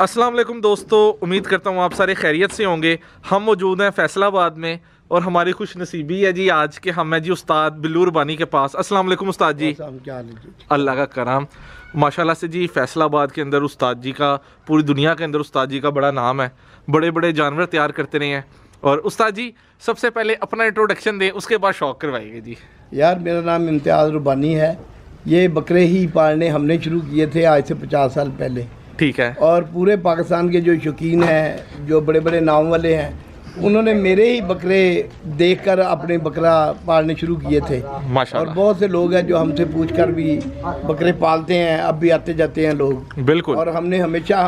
अस्सलाम वालेकुम दोस्तों, उम्मीद करता हूँ आप सारे खैरियत से होंगे। हम मौजूद हैं फैसलाबाद में और हमारी खुश नसीबी है जी आज के हम हैं जी उस्ताद बिल्लू रबानी के पास। अस्सलाम वालेकुम उस्ताद जी। क्या हाल है जी? अल्लाह का करम माशाल्लाह से जी। फैसलाबाद के अंदर उस्ताद जी का, पूरी दुनिया के अंदर उस्ताद जी का बड़ा नाम है, बड़े बड़े जानवर तैयार करते रहे हैं। और उस्ताद जी सबसे पहले अपना इंट्रोडक्शन दें, उसके बाद शौक करवाइए जी। यार मेरा नाम इम्तियाज़ रबानी है। ये बकरे ही पालने हमने शुरू किए थे आज से 50 साल पहले। ठीक है। और पूरे पाकिस्तान के जो शौकीन हैं, जो बड़े बड़े नाम वाले हैं, उन्होंने मेरे ही बकरे देखकर अपने बकरा पालने शुरू किए थे। माशाल्लाह। और बहुत से लोग हैं जो हमसे पूछकर भी बकरे पालते हैं, अब भी आते जाते हैं लोग। बिल्कुल। और हमने हमेशा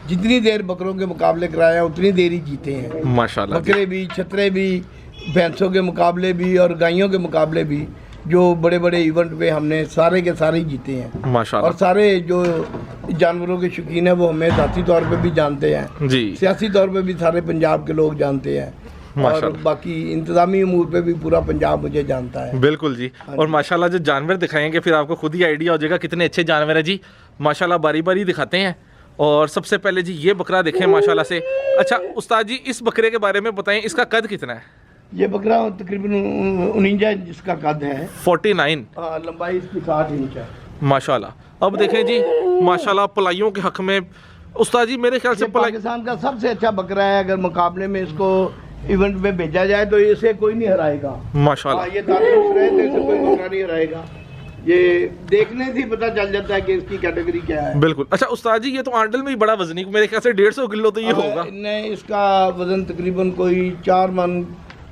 जितनी देर बकरों के मुकाबले कराया उतनी देर ही जीते हैं। माशाल्लाह जी। बकरे भी, छतरे भी, भैंसों के मुकाबले भी और गायों के मुकाबले भी, जो बड़े बड़े इवेंट पे हमने सारे के सारे ही जीते हैं। माशाल्लाह। और सारे जो जानवरों के शौकीन है वो हमें ज़ाती तौर पे भी जानते हैं जी। सियासी तौर पे भी सारे पंजाब के लोग जानते हैं। और माशाल्लाह। बाकी इंतज़ामी अमूर पे भी पूरा पंजाब मुझे जानता है। बिल्कुल जी। और माशाल्लाह जो जानवर दिखाएंगे फिर आपको खुद ही आइडिया हो जाएगा कितने अच्छे जानवर है जी। माशाल्लाह बारी बारी दिखाते हैं। और सबसे पहले जी ये बकरा देखें माशाल्लाह से। अच्छा उस्ताद जी इस बकरे के बारे में बताएं, इसका कद कितना है? ये बकरा तकरीबन 49 इंच इसका कद है। 49। लंबाई इसकी 60 इंच है। माशाल्लाह। अब देखें जी माशाल्लाह पलाइयों के हक में उस्ताद जी मेरे ख्याल से पाकिस्तान का सबसे अच्छा बकरा है। अगर मुकाबले में इसको इवेंट में भेजा जाए तो इसे कोई नहीं हराएगा। माशाल्लाह। ये तंदुरुस्त रहे तो इसे कोई बकरा नहीं हराएगा। ये देखने से पता चल जाता है कि इसकी कैटेगरी क्या है। बिल्कुल। अच्छा उस्ताद जी ये तो आंडल में ही बड़ा वजनी, मेरे ख्याल से 150 किलो तो ये होगा। नहीं, इसका वजन तकरीबन कोई 4 मन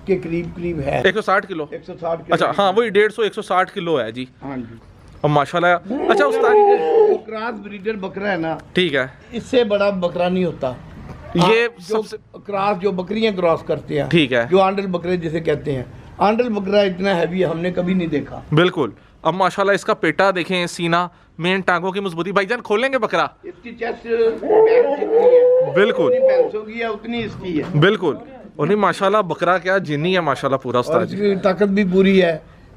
के करीब है। 160 किलो। 160 किलो। अच्छा हाँ वही 150-160 किलो है जी। हाँ जी। और माशाल्लाह। अच्छा उस्ताद जी क्रॉस ब्रीडर बकरा है ना, ठीक है, इससे बड़ा बकरा नहीं होता। ये जो सबसे क्रॉस जो बकरियां क्रॉस करते हैं, ठीक है, जो आंडल बकरे जिसे कहते हैं, आंडल बकरा इतना हैवी हमने कभी नहीं देखा। बिल्कुल। अब माशाल्लाह इसका पेटा देखें, सीना, मेन टांगों की मजबूती। भाईजान खोलेंगे बकरा? इसकी चेस्ट जितनी है बिल्कुल भैंसों की है उतनी इसकी है। बिल्कुल। और नहीं माशाल्लाह बकरा क्या जिन्नी है माशाल्लाह पूरा और उस्ताद जी। इसकी ताकत भी पूरी है,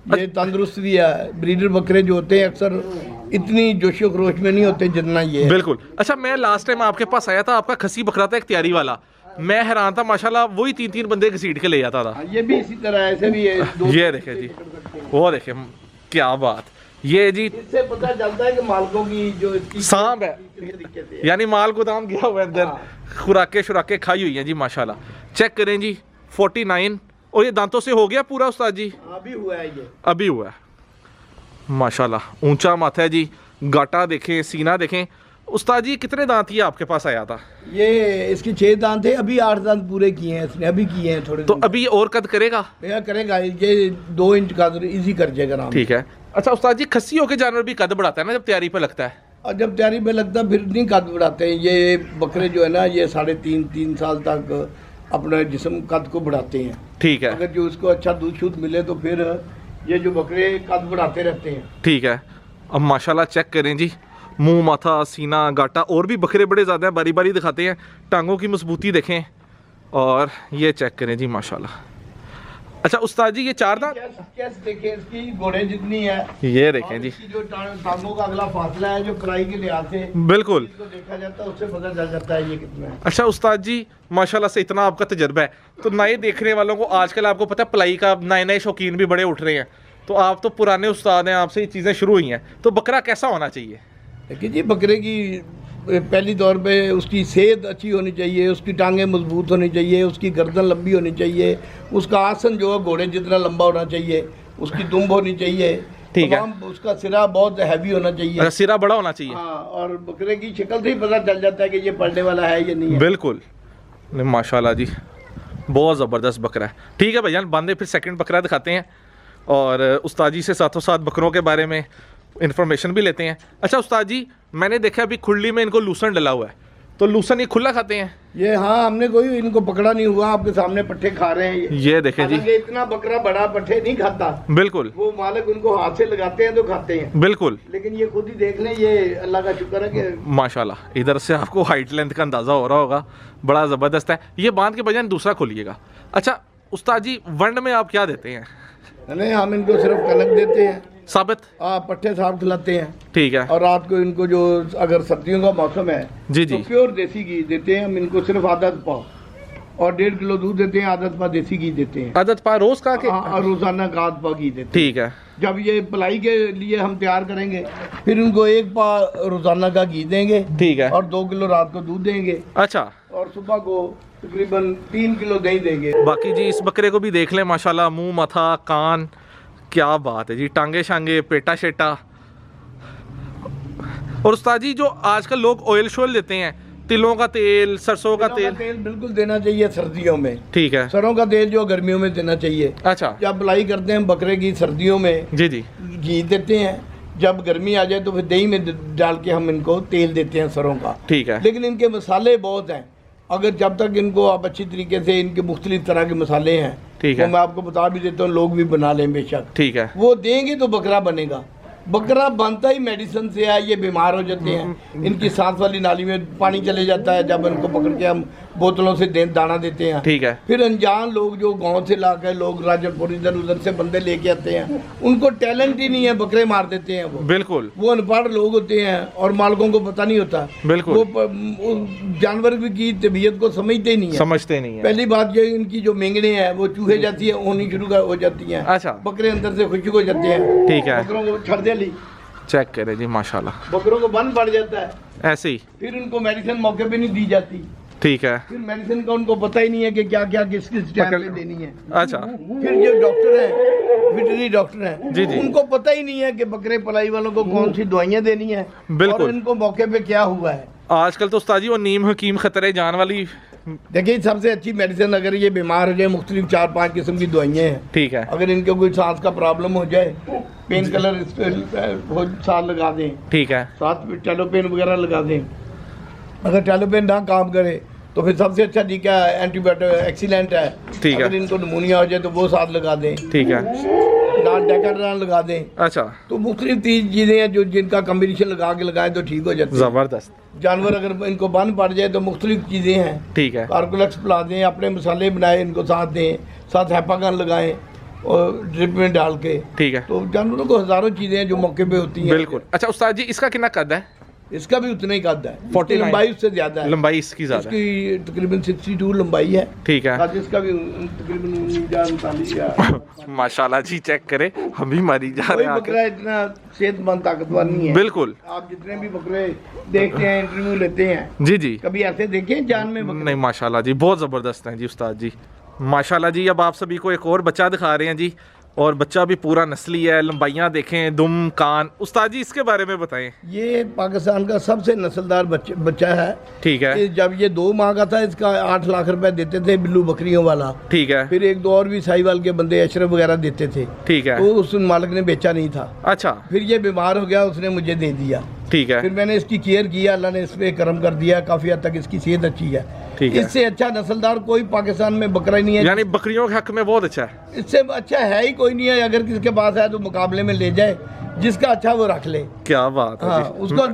ये तंदुरुस्त भी है। ब्रीडर बकरे जो होते हैं अक्सर इतनी जोशो खरोश में नहीं होते जितना ये है। बिल्कुल। अच्छा मैं लास्ट टाइम आपके पास आया था, आपका खसी बकरा था एक तैयारी वाला, मैं हैरान था माशाल्लाह, वही 3-3 बंदे घसीट के ले जाता था। ये भी इसी तरह ऐसे भी है। ये देखे जी, वो देखे क्या बात। ये जी इससे पता चलता है कि मालकों की जो इसकी सांप है, तरीके से है। यानी माल गोदाम गया हुआ है अंदर, खुराके शुराके खाई हुई हैं जी माशाल्लाह। चेक करें जी 49। और ये दांतों से हो गया पूरा उस्ताद जी? अभी हुआ है ये। अभी हुआ है माशाल्लाह। ऊंचा माथा है जी, गाटा देखें, सीना देखें। उस्ताद जी कितने दांत ये आपके पास आया था? ये इसके 6 दांत थे, अभी 8 दांत पूरे किए हैं इसने, अभी किए हैं थोड़े। तो अभी और कद करेगा? ये करेगा, ये 2 इंच का इजी कर जाएगा आराम। ठीक है। अच्छा उस्ताद जी खस्सी होकर जानवर भी कद बढ़ाता है ना जब तैयारी पे लगता है? और जब तैयारी में लगता है फिर नहीं कद बढ़ाते हैं। ये बकरे जो है ना, ये 3.5 साल तक अपना जिस्म कद को बढ़ाते हैं। ठीक है। अगर जो उसको अच्छा दूध शुद्ध मिले तो फिर ये जो बकरे कद बढ़ाते रहते हैं। ठीक है। अब माशाल्लाह चेक करें जी, मुंह, माथा, सीना, गाटा, और भी बकरे बड़े ज़्यादा हैं, बारी बारी दिखाते हैं। टांगों की मजबूती देखें और ये चेक करें जी माशाल्लाह। अच्छा उस्ताद जी ये 4 दांत कैसे देखें, इसकी घोड़े जितनी है। ये देखें जी, इसकी जो टांगों का अगला फासला है जो कलाई के लिहाज से बिल्कुल इसको देखा जाता है, उससे पता चल जाता है ये कितना है। अच्छा उस्ताद जी माशाल्लाह से इतना आपका तजर्बा है, तो नए देखने वालों को आजकल आपको पता है पलाई का नए नए शौकीन भी बड़े उठ रहे हैं, तो आप तो पुराने उस्ताद हैं, आपसे ये चीज़ें शुरू हुई हैं, तो बकरा कैसा होना चाहिए? देखिए जी, बकरे की पहली तौर पे उसकी सेहत अच्छी होनी चाहिए, उसकी टांगें मजबूत होनी चाहिए, उसकी गर्दन लंबी होनी चाहिए, उसका आसन जो है घोड़े जितना लंबा होना चाहिए, उसकी दुम्ब होनी चाहिए। ठीक है। उसका सिरा बहुत हैवी होना चाहिए। अच्छा, सिरा बड़ा होना चाहिए। हाँ, और बकरे की शक्ल से ही पता चल जाता है कि ये पलने वाला है या नहीं है। बिल्कुल। माशाल्लाह जी बहुत ज़बरदस्त बकरा है। ठीक है भैया बांधे, फिर सेकंड बकरा दिखाते हैं और उस्ताद जी से साथों साथ बकरों के बारे में इन्फॉर्मेशन भी लेते हैं। अच्छा उस्ताद जी मैंने देखा अभी खुली में इनको लूसन डला हुआ है, तो लूसन ये खुला खाते हैं? ये हाँ, हमने कोई इनको पकड़ा नहीं हुआ, आपके सामने पट्ठे खा रहे हैं। ये देखें जी, इतना बकरा बड़ा पट्ठे नहीं खाता। बिल्कुल। वो मालिक उनको हाथ से लगाते हैं तो खाते हैं। बिल्कुल। लेकिन ये खुद ही देख लें, ये अल्लाह का शुक्र है कि माशाल्लाह इधर से आपको हाइट लेंथ का अंदाज़ा हो रहा होगा, बड़ा ज़बरदस्त है। ये बांध के बजाय दूसरा खोलिएगा। अच्छा उस्ताद जी वंड में आप क्या देते हैं? नहीं, हम इनको सिर्फ कनक देते हैं। साबित? पट्टे साफ खिलाते हैं। ठीक है। और रात को इनको जो अगर सर्दियों का मौसम है जी जी, तो प्योर देसी घी देते हैं हम इनको, सिर्फ आदत पाव, और 1.5 किलो दूध देते हैं, आदत पा देसी घी देते हैं। आदत पा रोज का के? और रोजाना का आध पा घी देते हैं। ठीक है। जब ये पलाई के लिए हम तैयार करेंगे फिर उनको 1 पा रोजाना का घी देंगे। ठीक है। और 2 किलो रात को दूध देंगे। अच्छा। और सुबह को तकरीबन 3 किलो दही देंगे। बाकी जी इस बकरे को भी देख लें माशाल्लाह, मुंह, माथा, कान, क्या बात है जी, टांगे शांगे, पेटा शेटा। और उस्ताद जी जो आजकल लोग ऑयल शोल देते हैं, तिलों का तेल, सरसों का तेल बिल्कुल देना चाहिए सर्दियों में। ठीक है। सरों का तेल जो गर्मियों में देना चाहिए। अच्छा। जब बुलाई करते हैं बकरे की सर्दियों में जी जी, घी देते हैं, जब गर्मी आ जाए तो फिर दही में डाल के हम इनको तेल देते हैं सरों का। ठीक है। लेकिन इनके मसाले बहुत हैं, अगर जब तक इनको आप अच्छी तरीके से, इनके मुख्तलिफ तरह के मसाले हैं, ठीक तो है, मैं आपको बता भी देता हूँ, लोग भी बना लें बेशक, ठीक है, वो देंगे तो बकरा बनेगा। बकरा बनता ही मेडिसिन से है, ये बीमार हो जाते हैं, इनकी सांस वाली नाली में पानी चले जाता है, जब इनको पकड़ के हम बोतलों से दाना देते हैं। ठीक है। फिर अनजान लोग जो गांव से ला के लोग राजनपुर इधर उधर से बंदे लेके आते हैं, उनको टैलेंट ही नहीं है, बकरे मार देते हैं। बिल्कुल, वो अनपढ़ लोग होते हैं और मालिकों को पता नहीं होता। बिल्कुल, वो जानवर की तबीयत को समझते ही नहीं है, समझते नहीं है। पहली बात ये, इनकी जो मेंगने हैं वो चूहे जाती है होनी शुरू हो जाती हैं। अच्छा। बकरे अंदर से खुशक हो जाते हैं। ठीक है। बकरों को छड़ दे ली, चेक करें जी माशाल्लाह, बकरों को बंद पड़ जाता है, ऐसे ही। फिर उनको मेडिसिन मौके पे नहीं दी जाती। ठीक है। फिर मेडिसिन का उनको पता ही नहीं है कि क्या क्या किस किस टाइम पे देनी है। अच्छा। फिर जो डॉक्टर हैं, वेटरनरी डॉक्टर हैं, जी जी, उनको पता ही नहीं है कि बकरे पलाई वालों को कौन सी दवाइयाँ देनी है, बिल्कुल, और इनको मौके पे क्या हुआ है। आजकल तो उस्ताद जी वो नीम हकीम खतरे जान वाली, देखिए सबसे अच्छी मेडिसिन, अगर ये बीमार हो जाए, मुख्तलिफ 4-5 किस्म की दवाइयाँ हैं। ठीक है। अगर इनको कोई सांस का प्रॉब्लम हो जाए, पेन किलर साथ लगा दें, ठीक है, साथ में टेलोपेन वगैरह लगा दें। अगर टेलोपेन ना काम करे तो फिर सबसे अच्छा टीका एंटीबायोटिक एक्सीलेंट है। ठीक है। अगर इनको निमोनिया हो जाए तो वो साथ लगा दें। ठीक है। ना डेकाड्रान लगा दें। अच्छा। तो मुख्तलिफ 3 चीज़ें हैं जो जिनका कम्बिनेशन लगा के लगाएं तो ठीक हो जाती है। ज़बरदस्त। जानवर अगर इनको बंद पड़ जाए तो मुख्तलिफ चीज़ें हैं। ठीक है। कार्कुलेक्स पिला दें, अपने मसाले बनाए इनको साथ दें, साथ हैपागन लगाएं और ड्रिप में डाल के। ठीक है। तो जानवरों को हज़ारों चीज़ें हैं जो मौके पे होती हैं। बिल्कुल। अच्छा उस्ताद जी इसका कितना कद है? इसका भी उतना ही कद है, 49 लंबाई उससे ज़्यादा है। लंबाई इसकी ज़्यादा है। इसकी तकरीबन 62 लंबाई है। ठीक है। इसका भी तकरीबन 49 माशाल्लाह जी, चेक करें, हम भी मरी जा कोई रहे हैं बकरा इतना सेहतमंद ताकतवर नहीं है। बिल्कुल। आप जितने भी बकरे देखते हैं, इंटरव्यू लेते हैं, जी जी, कभी ऐसे देखे हैं जान में बकरे? नहीं माशाल्लाह जी, बहुत ज़बरदस्त हैं जी उस्ताद जी, माशाल्लाह जी। अब आप सभी को एक और बच्चा दिखा रहे हैं जी, और बच्चा भी पूरा नस्ली है, लंबाइयाँ देखें, दुम, कान। उस्ताद जी इसके बारे में बताएं। ये पाकिस्तान का सबसे नस्लदार बच्चा है। ठीक है। जब ये 2 माह का था, इसका 8 लाख रुपए देते थे बिल्लू बकरियों वाला। ठीक है। फिर 1-2 और भी साहिवाल के बंदे अशरफ वगैरह देते थे। ठीक है। तो उस मालिक ने बेचा नहीं था। अच्छा। फिर ये बीमार हो गया, उसने मुझे दे दिया। ठीक है। फिर मैंने इसकी केयर किया, अल्लाह ने इस पे करम कर दिया, काफ़ी हद तक इसकी सेहत अच्छी है। ठीक है। इससे अच्छा नस्लदार कोई पाकिस्तान में बकरा ही नहीं है। यानी बकरियों के हक में बहुत अच्छा है। इससे अच्छा है ही कोई नहीं है। अगर किसी के पास है तो मुकाबले में ले जाए, जिसका अच्छा वो रख ले। क्या बात है हाँ, जी। उसको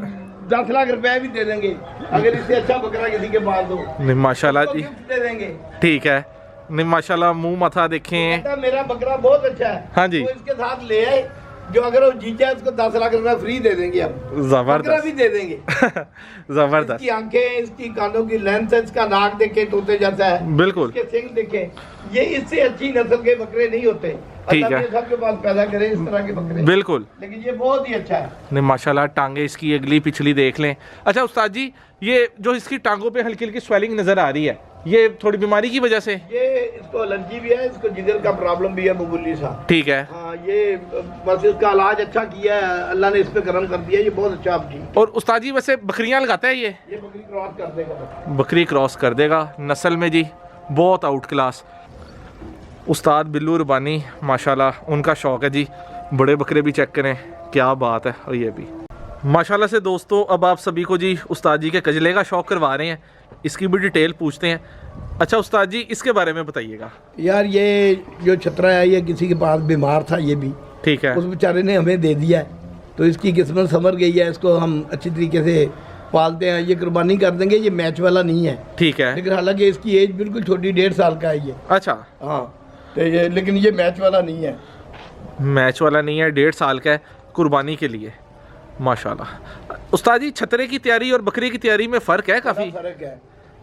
10 लाख रुपए भी दे देंगे अगर इससे अच्छा बकरा किसी के पास हो। नहीं माशाल्लाह उसको जी, गिफ्ट दे देंगे। ठीक है। नहीं माशाल्लाह, मुंह माथा देखें। कहता मेरा बकरा बहुत अच्छा है। हाँ जी। तो इसके साथ ले आए, जो अगर वो जीत जाए उसको 10 लाख रुपए फ्री दे देंगे। हम बकरा जबरदस्त भी दे देंगे। जबरदस्त। इसकी आंखें, इसकी कानों की लेंथ, इसका नाक देखे तोते जैसा है, बिल्कुल। इसके सिंग देखे, ये इससे अच्छी नस्ल के बकरे नहीं होते। ठीक अल्लाह है। ये सबके पास पैदा करे इस तरह के बकरे, बिल्कुल। लेकिन ये बहुत ही अच्छा है। नहीं माशाल्लाह, टांगे इसकी अगली पिछली देख लें। अच्छा उस्ताद जी, ये जो इसकी टांगों पे हल्की हल्की स्वेलिंग नजर आ रही है, ये थोड़ी बीमारी की वजह से? ये इसको एलर्जी भी है, इसको जिगर का प्रॉब्लम भी है मामूली सा। ठीक है। हाँ, ये बस इसका इलाज अच्छा किया है, अल्लाह ने इस पे करम कर दिया, ये बहुत अच्छा आपकी। और उस्ताद जी वैसे बकरियां लगाता है ये बकरी क्रॉस कर देगा। बकरी क्रॉस कर देगा नस्ल में जी, बहुत आउट क्लास। उस्ताद बिल्लू रबानी माशाल्लाह, उनका शौक़ है जी, बड़े बकरे भी चेक करें, क्या बात है। और ये भी माशाल्लाह से दोस्तों, अब आप सभी को जी उस्ताद जी के कजले का शौक़ करवा रहे हैं, इसकी भी डिटेल पूछते हैं। अच्छा उस्ताद जी इसके बारे में बताइएगा। यार ये जो छतरा है, ये किसी के पास बीमार था, ये भी ठीक है। उस बेचारे ने हमें दे दिया है, तो इसकी किस्मत संवर गई है। इसको हम अच्छी तरीके से पालते हैं, ये कुर्बानी कर देंगे। ये मैच वाला नहीं है। ठीक है। लेकिन हालांकि इसकी एज बिल्कुल छोटी, 1.5 साल का है ये। अच्छा। हाँ, तो ये लेकिन ये मैच वाला नहीं है। मैच वाला नहीं है, 1.5 साल का है, कुर्बानी के लिए माशाल्लाह। उस्ताद जी छतरे की तैयारी और बकरे की तैयारी में फ़र्क है काफ़ी? फर्क है।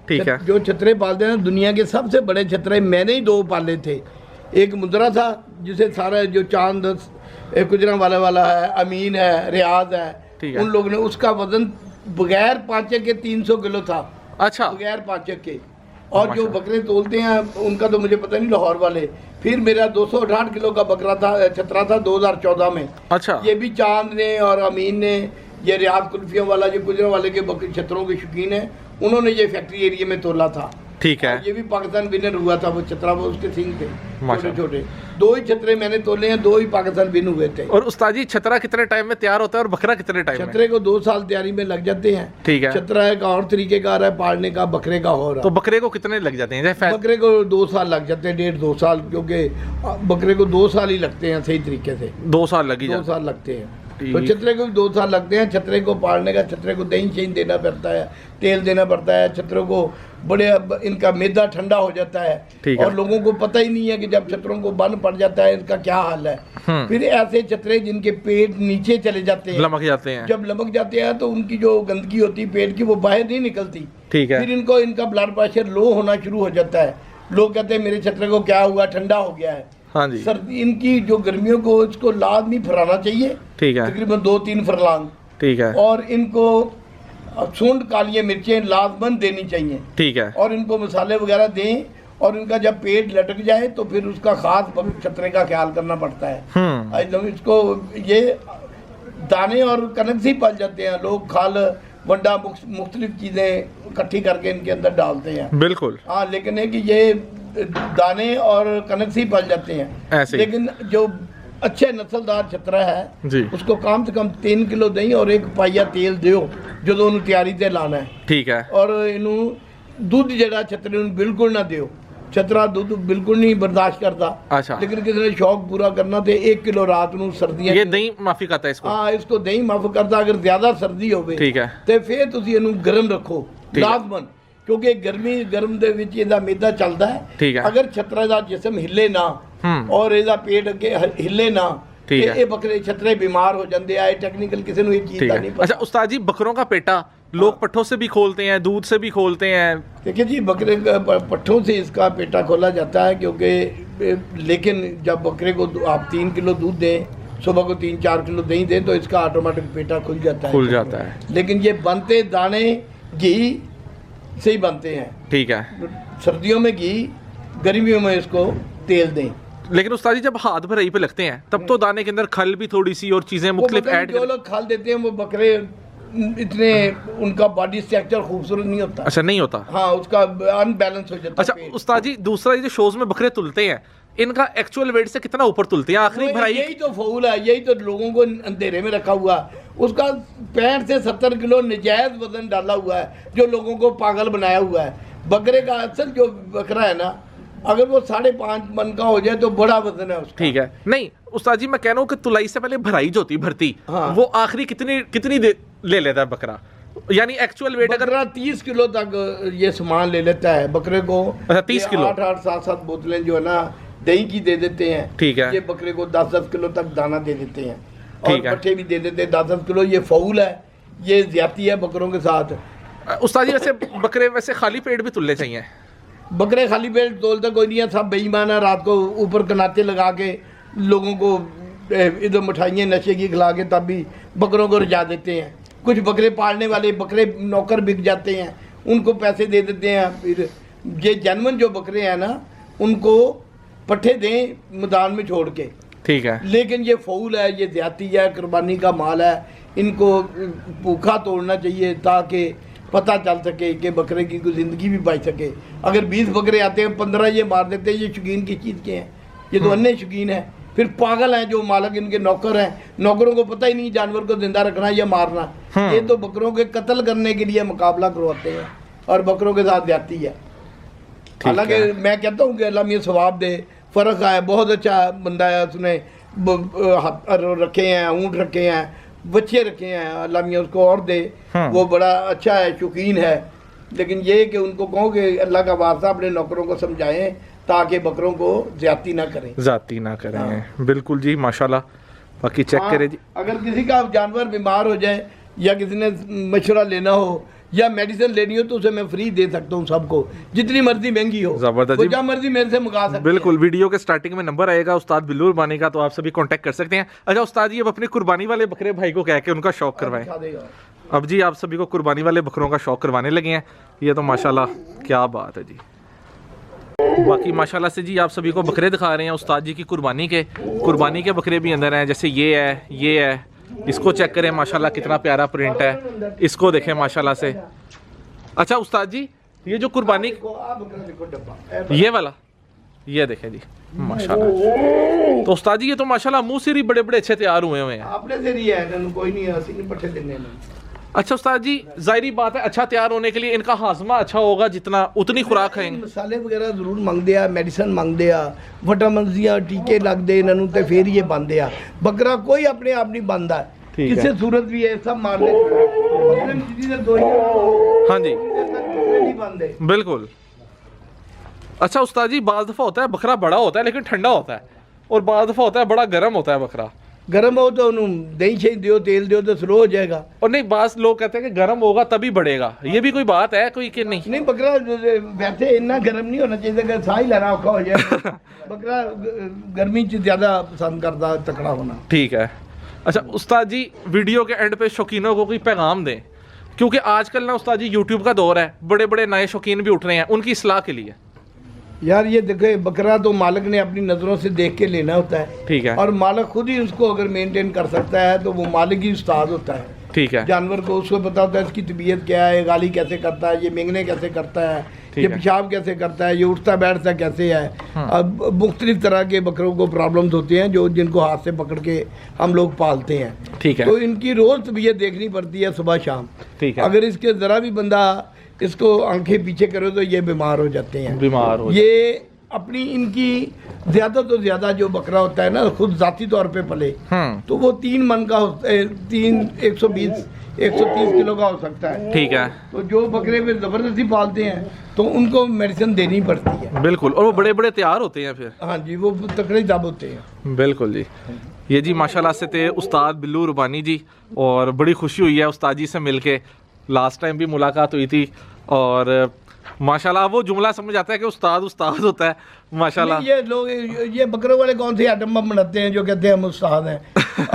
ठीक है। जो छतरे पालते हैं दुनिया के सबसे बड़े छतरे मैंने ही 2 पाले थे। एक मुद्रा था जिसे सारा जो चांद गुजरा वाला है, अमीन है, रियाज ठीक है, है। उन लोगों ने उसका वजन बगैर पांचे के 300 किलो था, अच्छा। बगैर पांचे के। और जो बकरे तोलते हैं उनका तो मुझे पता नहीं, लाहौर वाले। फिर मेरा 268 किलो का बकरा था, छतरा था 2014 में। अच्छा। ये भी चांद ने और अमीन ने, ये रियाज कुल्फियों वाला जो गुजरा वाले के छतरों के शौकीन है, उन्होंने ये फैक्ट्री एरिया में तोला था। ठीक है। ये भी पाकिस्तान विनर हुआ था, वो छतरा, वो उसके सिंह थे छोटे माशाल्लाह। छोटे। 2 ही छतरे मैंने तोले हैं, 2 ही पाकिस्तान विन हुए थे। और उस्ताद जी छतरा कितने टाइम में तैयार होता है और बकरा कितने टाइम में? छतरे को 2 साल तैयारी में लग जाते हैं। ठीक है। छतरा एक और तरीके का है पालने का, बकरे का हो रहा। तो बकरे को कितने लग जाते हैं? जैसे बकरे को 2 साल लग जाते हैं, 1.5-2 साल, क्योंकि बकरे को 2 साल ही लगते हैं सही तरीके से। 2 साल लगी 2 जाते साल लगते हैं। ठीक। तो छतरे को भी 2 साल लगते हैं। छतरे को पालने का, छतरे को दही शही देना पड़ता है, तेल देना पड़ता है। छतरों को बड़े, इनका मैदा ठंडा हो जाता है। ठीक है। और लोगों को पता ही नहीं है कि जब छतरों को बंद पड़ जाता है इनका क्या हाल है। फिर ऐसे छतरे जिनके पेट नीचे चले जाते हैं, लमक जाते हैं। जब लमक जाते हैं तो उनकी जो गंदगी होती है पेट की वो बाहर नहीं निकलती। ठीक है। फिर इनको, इनका ब्लड प्रेशर लो होना शुरू हो जाता है। लोग कहते हैं मेरे छतरे को क्या हुआ, ठंडा हो गया है। हाँ जी। सर्दी, इनकी जो गर्मियों को इसको लाजमी फराना चाहिए, ठीक है। तकरीबन 2-3 फरलांग। ठीक है। और इनको सूंड काली मिर्चें लाजमन देनी चाहिए। ठीक है। और इनको मसाले वगैरह दें। और इनका जब पेट लटक जाए तो फिर उसका खास छतरे का ख्याल करना पड़ता है। एकदम इसको ये दाने और कनक से ही पल जाते हैं लोग, खाल वंडा मुख्तलिफ चीज़ें इकट्ठी करके इनके अंदर डालते हैं। बिल्कुल। हाँ, लेकिन है कि ये दाने और कनक से ही पल जाते हैं ऐसे। लेकिन जो अच्छे नस्लदार छतरा है जी। उसको कम से कम 3 किलो दही और 1 पाइया तेल दियो जो उन्होंने तैयारी से लाना है। ठीक है। और इनू दूध जड़ा छतरे नूं बिल्कुल ना दियो। छतरा दूध बिल्कुल नहीं बर्दाश्त करता। अच्छा। लेकिन किसी ने शौक पूरा करना तो 1 किलो रात नूं सर्दियां, ये दही माफी खाता है इसको? हाँ, इसको दही माफ करता। अगर ज्यादा सर्दी होवे ठीक है। तो फिर तुसी इनू गर्म रखो ठीक है। लाजमन, क्योंकि गर्म दे विच ਇਹਦਾ मैदा चलता है। ठीक है। अगर छतरा ਦਾ जिस्म हिले ना और ਇਹਦਾ पेट अगे हिले ना ठीक ਤੇ है। ਇਹ ਬੱਕਰੇ ਛਤਰੇ बीमार हो जाते हैं। टेक्निकल किसी ਨੂੰ ਇਹ चीज ठीक ਦਾ है। नहीं अच्छा पता। उस्ताद जी बकरों का पेटा लोग पट्ठों से भी खोलते हैं, दूध से भी खोलते हैं। देखिए जी, बकरे पट्ठों से इसका पेटा खोला जाता है क्योंकि, लेकिन जब बकरे को आप 3 किलो दूध दें, सुबह को 3-4 किलो दही दें तो इसका ऑटोमेटिक पेटा खुल जाता है। खुल जाता है। लेकिन ये बनते दाने घी से ही बनते हैं। ठीक है। सर्दियों में घी, गर्मियों में इसको तेल दें। लेकिन उस्ताद जी जब हाथ भराई पे लगते हैं तब तो दाने के अंदर खल भी थोड़ी सी और चीजें वो मुख्तलिफ पता नहीं ऐड जो लोग खाल देते हैं वो बकरे इतने, उनका बॉडी स्ट्रक्चर खूबसूरत नहीं होता। अच्छा नहीं होता। हाँ, उसका अनबैलेंस हो जाता अच्छा है पेट। उस्ताद जी दूसरा ये जो शोज में बकरे तुलते हैं इनका एक्चुअल वेट से कितना ऊपर तुलते हैं आखिरी भराई? यही तो फूल है, यही तो लोगों को अंधेरे में रखा हुआ। उसका 65 से 70 किलो नजायज वजन डाला हुआ है जो लोगों को पागल बनाया हुआ है। बकरे का असल जो बकरा है ना, अगर वो 5.5 मन का हो जाए तो बड़ा वजन है उसका। ठीक है। नहीं उस्ताद जी मैं कह रहा हूँ कि तुलाई से पहले भराई जो होती भरती, हाँ। वो आखिरी कितनी ले लेता है बकरा, यानी एक्चुअल वेट अगर? बकरा 30 किलो तक ये सामान ले लेता है बकरे को। अच्छा 30 किलो। 8-8, 7-7 बोतलें जो है ना दही की दे देते हैं। ठीक है। ये बकरे को 10-10 किलो तक दाना दे देते हैं और ठीक है। पट्ठे भी दे देते हैं 10-10 किलो। ये फौल है, ये ज्यादती है बकरों के साथ। उस्ताद जी वैसे बकरे वैसे खाली पेट भी तुलने चाहिए? बकरे खाली पेट तोलते कोई नहीं है, सब बेईमान है। रात को ऊपर कनाते लगा के लोगों को इधर मिठाइयाँ नशे की खिला के तब भी बकरों को रजा देते हैं। कुछ बकरे पालने वाले बकरे नौकर बिक जाते हैं, उनको पैसे दे देते हैं। फिर ये जनवन जो बकरे हैं ना उनको पट्ठे दें मैदान में छोड़ के। ठीक है। लेकिन ये फौल है, ये ज्यादती है, कुर्बानी का माल है। इनको भूखा तोड़ना चाहिए ताकि पता चल सके कि बकरे की कोई ज़िंदगी भी बच सके। अगर 20 बकरे आते हैं 15 ये मार देते हैं, ये शौकीन किस चीज़ के हैं? ये तो अन्य शौकीन है। फिर पागल हैं जो मालिक, इनके नौकर हैं। नौकरों को पता ही नहीं जानवर को जिंदा रखना या मारना। ये तो बकरों के कत्ल करने के लिए मुकाबला करवाते हैं और बकरों के साथ जाती है। हालांकि मैं कहता हूँ कि अल्लाह मियां सवाब दे। फ़र्क है, बहुत अच्छा बंदा है, उसने रखे हैं, ऊँट रखे हैं, बच्चे रखे हैं, अल्लाह मियां उसको और दे। वो बड़ा अच्छा है, शौकीन है। लेकिन ये कि उनको कहो कि अल्लाह का वास्ता अपने नौकरों को समझाएं ताकि बकरों को ज्यादती ना करें। जाती ना करें। बिल्कुल जी माशाल्लाह। बाकी चेक हाँ, करें जी। अगर किसी का जानवर बीमार हो जाए या किसी ने मशवरा लेना हो या मेडिसिन लेनी हो तो उसे मैं फ्री दे सकता हूँ सबको, जितनी मर्जी महंगी हो, जबरदस्त वो जी। जहाँ मर्जी मेरे से मंगा सकते हैं। बिल्कुल, वीडियो के स्टार्टिंग में नंबर आएगा उस्ताद बिल्लू उर्बानी का, तो आप सभी कांटेक्ट कर सकते हैं। अच्छा उस्ताद जी, अब अपने कुर्बानी वाले बकरे भाई को कह के उनका शौक करवाएं। दिखा देगा। अब जी आप सभी को कुर्बानी वाले बकरों का शौक करवाने लगे हैं। ये तो माशाल्लाह क्या बात है जी। बाकी माशाल्लाह से जी आप सभी को बकरे दिखा रहे हैं उस्ताद जी की कुर्बानी के बकरे भी अंदर हैं। जैसे ये है, इसको चेक करें माशाल्लाह कितना प्यारा प्रिंट है। इसको देखें माशाल्लाह से। अच्छा उस्ताद जी, ये जो कुर्बानी ये वाला, ये देखें जी माशाल्लाह। तो उस्ताद जी ये तो माशाल्लाह मुंह से ही बड़े बड़े अच्छे तैयार हुए हैं। आपने से रिया है, कोई नहीं है, असली नहीं पट्टे देने में। अच्छा उस्ताद जी, जाहिर बात है अच्छा तैयार होने के लिए इनका हाजमा अच्छा होगा, जितना उतनी खुराक खाएंगे। मसाले वगैरह जरूर मंगते आ, मेडिसिन मंगते आ, विटामिन दियां टीके लगते इन्होंने तो फिर ये बनते आ। बकरा कोई अपने आप नहीं बनता, ठीक है। किसी सूरत भी है सब मार ले। बकरे में सीधी से दवाइयां हाँ जी नहीं बनते। बिल्कुल। अच्छा उस्ताद जी, बाज़ दफ़ा होता है बकरा बड़ा होता है लेकिन ठंडा होता है, और बाज़ दफ़ा होता है बड़ा गर्म होता है बकरा। गर्म हो तो उन्होंने दही शही दियो, तेल दियो तो स्लो हो जाएगा। और नहीं, बाज़ लोग कहते हैं कि गर्म होगा तभी बढ़ेगा, ये भी कोई बात है कोई कि नहीं? नहीं, बकरा वैसे इतना गर्म नहीं होना चाहिए कि साह ही लेना औखा हो जाए। बकरा गर्मी च ज्यादा पसंद करता है तकड़ा होना। ठीक है। अच्छा उस्ताद जी, वीडियो के एंड पे शौकीनों को कोई पैगाम दें, क्योंकि आजकल ना उस्ताद जी यूट्यूब का दौर है, बड़े बड़े नए शौकीन भी उठ रहे हैं, उनकी इस्लाह के लिए। यार ये देखो, बकरा तो मालिक ने अपनी नज़रों से देख के लेना होता है, ठीक है। और मालिक खुद ही उसको अगर मेंटेन कर सकता है तो वो मालिक ही उस्ताद होता है। ठीक है। जानवर को उसको पता होता है इसकी तबीयत क्या है, गाली कैसे करता है, ये मेंगने कैसे करता है, ये है। पेशाब कैसे करता है, ये उठता बैठता कैसे है। अब मुख्तलिफ तरह के बकरों को प्रॉब्लम्स होती हैं जो जिनको हाथ से पकड़ के हम लोग पालते हैं। ठीक है। तो इनकी रोज़ तबीयत देखनी पड़ती है सुबह शाम। ठीक है। अगर इसके ज़रा भी बंदा इसको आंखें पीछे करे तो ये बीमार हो जाते हैं। बीमार हो ये अपनी इनकी ज़्यादा तो ज़्यादा जो बकरा होता है ना, खुद ज़ाती तौर पे पले तो वो 3 मन का 130 किलो का हो सकता है। ठीक है। तो जो बकरे पे ज़बरदस्ती पालते हैं तो उनको मेडिसिन देनी पड़ती है। बिल्कुल, और वो बड़े बड़े तैयार होते हैं फिर। हाँ जी, वो तकड़े दब होते हैं। बिल्कुल जी। ये जी माशाल्लाह से थे उस्ताद बिल्लू उर्बानी जी, और बड़ी खुशी हुई है उस्ताद जी से मिलके। लास्ट टाइम भी मुलाकात हुई थी, और माशाल्लाह वो जुमला समझ आता है कि उस्ताद उस्ताद होता है माशाल्लाह। ये लोग ये बकरों वाले कौन से आइटम बम बनाते हैं जो कहते हैं हम उस्ताद हैं,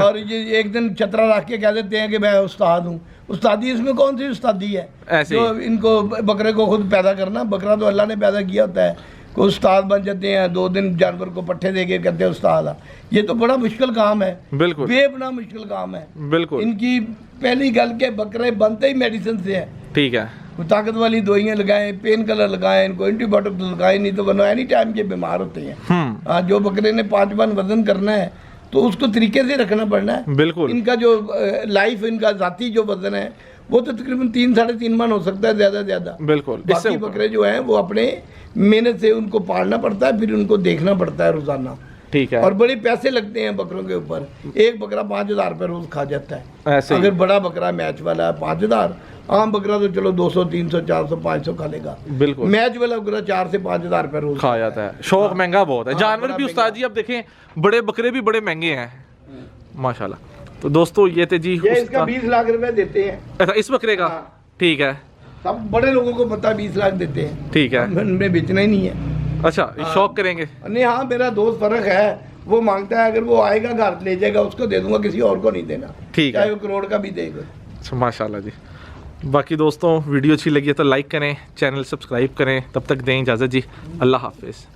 और ये एक दिन छतरा रख के कह देते हैं कि मैं उस्ताद हूँ। उस्तादी इसमें कौन सी उस्तादी है? ऐसे ही। जो इनको बकरे को खुद पैदा करना, बकरा तो अल्लाह ने पैदा किया होता है। कोई उस्ताद बन जाते हैं, 2 दिन जानवर को पट्ठे दे के कहते हैं उस्ताद आ। ये तो बड़ा मुश्किल काम है, बिल्कुल बेपना मुश्किल काम है। बिल्कुल। इनकी पहली गल के बकरे बनते ही मेडिसिन से है। ठीक है। ताकत वाली दवाइयाँ लगाएं, पेन किलर लगाएं, इनको एंटीबायोटिक लगाएं, नहीं तो वरना एनी टाइम ये बीमार होते हैं। हाँ, जो बकरे ने 5 मन वजन करना है तो उसको तरीके से रखना पड़ना है। बिल्कुल। इनका जो लाइफ, इनका जाती जो वजन है वो तो तकरीबन 3-3.5 मन हो सकता है ज़्यादा ज़्यादा। बिल्कुल। बाकी बकरे जो हैं वो अपने मेहनत से उनको पालना पड़ता है, फिर उनको देखना पड़ता है रोज़ाना। ठीक है। और बड़े पैसे लगते हैं बकरों के ऊपर। एक बकरा 5,000 रुपये रोज़ खा जाता है। ऐसे ही। अगर बड़ा बकरा मैच वाला है 5,000, आम बकरा तो चलो 200, 300, 400, 500 खा लेगा। बिल्कुल। मैच वाला बकरा 4 से 5,000 रुपये रोज खा जाता है। शौक महंगा बहुत है। जानवर बड़ा भी उस्ताद जी अब देखें, बड़े बकरे भी बड़े महंगे हैं माशाल्लाह। तो दोस्तों ये थे जी ये इसका 20 लाख रुपए देते हैं। अच्छा, इस बकरे का? हाँ। ठीक है। सब बड़े लोगों को पता 20 लाख देते हैं। ठीक है। उनमें बेचना ही नहीं है। अच्छा, शौक करेंगे? नहीं, हाँ, मेरा दोस्त फर्क है, वो मांगता है, अगर वो आएगा घर ले जाएगा उसको दे दूंगा, किसी और को नहीं देना। ठीक है। चाहे वो करोड़ का भी देगा। अच्छा, माशाल्लाह जी। बाकी दोस्तों वीडियो अच्छी लगी है तो लाइक करें, चैनल सब्सक्राइब करें। तब तक दें इजाज़त जी, अल्लाह हाफिज़।